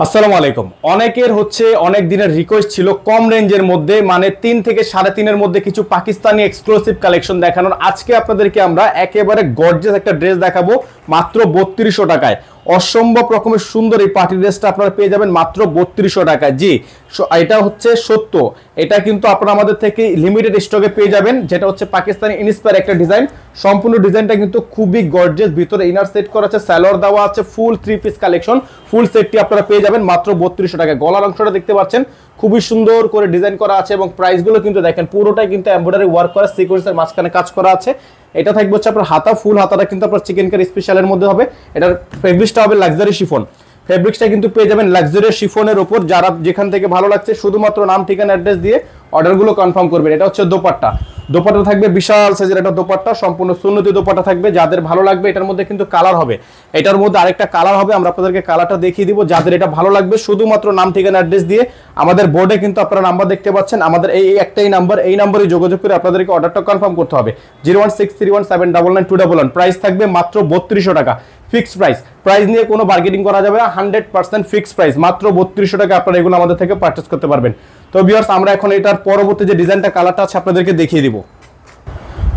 আসসালামু আলাইকুম। অনেকের অনেক দিনের রিকোয়েস্ট ছিল কম রেঞ্জের মধ্যে মানে 3 থেকে 3.5 এর মধ্যে কিছু পাকিস্তানি এক্সক্লুসিভ কালেকশন দেখানোর। আজকে আপনাদেরকে আমরা একেবারে গর্জিয়াস একটা ড্রেস দেখাবো মাত্র 3200 টাকায়। অসম্ভব রকমের সুন্দর এই পার্টি ড্রেসটা আপনারা পেয়ে যাবেন মাত্র 3200 টাকায়। জি, এটা সত্য, এটা কিন্তু আপনারা আমাদের থেকে লিমিটেড স্টকে পেয়ে যাবেন, যেটা পাকিস্তানি ইন্সপায়ার একটা ডিজাইন। সম্পূর্ণ ডিজাইনটা কিন্তু খুবই গর্জিয়াস, ভিতরে ইনার সেট করা আছে, সালোয়ার দেওয়া আছে, ফুল 3 পিস কালেকশন। ফুল সেটটি আপনারা পেয়ে যাবেন মাত্র 3200 টাকায়। গলার অংশটা দেখতে পাচ্ছেন খুবই সুন্দর করে ডিজাইন করা আছে এবং প্রাইসগুলো কিন্তু দেখেন পুরোটাই কিন্তু এমব্রয়ডারি ওয়ার্ক করা, সিকোয়েন্সের মাঝখানে কাজ করা আছে। এটা থাকবে আপনার হাতা, ফুল হাতাটা কিন্তু আপনার চিকেন কারি স্পেশালের মধ্যে হবে। এটার ফেব্রিক্সটা হবে লাক্সারি শিফন। ফেব্রিক্সটা কিন্তু পেয়ে যাবেন লাক্সারি শিফনের উপর। যারা যেখান থেকে ভালো লাগছে শুধুমাত্র নাম ঠিকানা অ্যাড্রেস দিয়ে অর্ডারগুলো কনফার্ম করবেন। এটা দোপাট্টা। দোপাট্টা থাকবে বিশাল সাইজের একটা দোপাট্টা, সম্পূর্ণ সুন্নতি দোপাট্টা থাকবে। যাদের ভালো লাগবে এটার মধ্যে কিন্তু কালার হবে, এটার মধ্যে আরেকটা কালার হবে, আমরা আপনাদেরকে কালারটা দেখিয়ে দিব। যাদের এটা ভালো লাগবে শুধুমাত্র নাম ঠিকানা অ্যাড্রেস দিয়ে আমাদের বোর্ডে কিন্তু আপনারা নাম্বার দেখতে পাচ্ছেন, আমাদের এই একটাই নাম্বার, এই নাম্বারে যোগাযোগ করে আপনাদেরকে অর্ডারটা কনফার্ম করতে হবে। 01631799921। প্রাইস থাকবে মাত্র 3200 টাকা, ফিক্সড প্রাইস। প্রাইস নিয়ে কোনো বার্গেনিং করা যাবে না, 100% ফিক্সড প্রাইস। মাত্র 3200 টাকা আপনারা এগুলো আমাদের থেকে পারচেজ করতে পারবেন। তো ভিউয়ার্স, আমরা এখন এটার পরবর্তী যে ডিজাইনটা কালারটা আছে আপনাদেরকে দেখিয়ে দিব।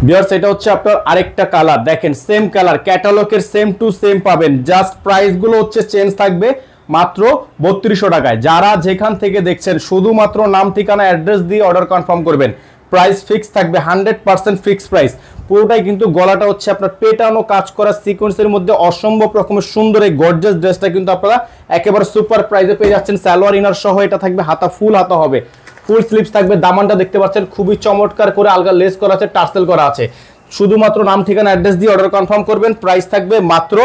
ভিউয়ার্স, এটা আপনার আরেকটা কালার, দেখেন সেম কালার, ক্যাটালগের সেম টু সেম পাবেন, জাস্ট প্রাইসগুলো চেঞ্জ থাকবে মাত্র 3200 টাকায়। যারা যেখান থেকে দেখছেন শুধুমাত্র নাম ঠিকানা অ্যাড্রেস দিয়ে অর্ডার কনফার্ম করবেন। প্রাইস ফিক্স থাকবে, 100% ফিক্স প্রাইস। পুরোটাই কিন্তু গলাটা আপনার পেটানো কাজ করা সিকোয়েন্সের মধ্যে অসম্ভব রকমের সুন্দর এই গর্জিয়াস ড্রেসটা কিন্তু আপনারা একেবারে সুপার প্রাইসে পেয়ে যাচ্ছেন। সালোয়ার ইনার সহ এটা থাকবে, হাতা ফুল হাতা হবে, ফুল স্লিভস থাকবে। দামানটা দেখতে পাচ্ছেন খুবই চমৎকার করে আলগা লেস করা আছে, টার্সেল করা আছে। শুধুমাত্র নাম ঠিকানা অ্যাড্রেস দিয়ে অর্ডার কনফার্ম করবেন। প্রাইস থাকবে মাত্র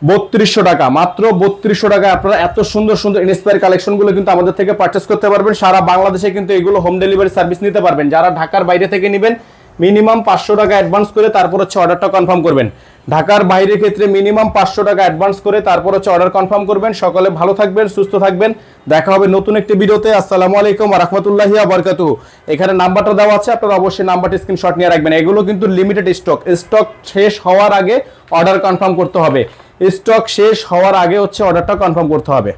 3200 টাকা। মাত্র 3200 টাকায় আপনারা এত সুন্দর সুন্দর ইন্সপায়ার কালেকশনগুলো কিন্তু আমাদের থেকে পারচেস করতে পারবেন। সারা বাংলাদেশে কিন্তু এগুলো হোম ডেলিভারি সার্ভিস নিতে পারবেন। যারা ঢাকার বাইরে থেকে নেবেন মিনিমাম 500 টাকা অ্যাডভান্স করে তারপর অর্ডারটা কনফার্ম করবেন। ঢাকার বাইরের ক্ষেত্রে মিনিমাম 500 টাকা অ্যাডভান্স করে তারপর অর্ডার কনফার্ম করবেন। সকলে ভালো থাকবেন, সুস্থ থাকবেন, দেখা হবে নতুন একটি ভিডিওতে। আসসালামু আলাইকুম ওয়া রাহমাতুল্লাহি ওয়া বারাকাতুহু। এখানে নাম্বারটা দেওয়া আছে, আপনারা অবশ্যই নাম্বারটি স্ক্রিনশট নিয়ে রাখবেন। এগুলো কিন্তু লিমিটেড স্টক, স্টক শেষ হওয়ার আগে অর্ডার কনফার্ম করতে হবে। স্টক শেষ হওয়ার আগে অর্ডারটা কনফার্ম করতে হবে।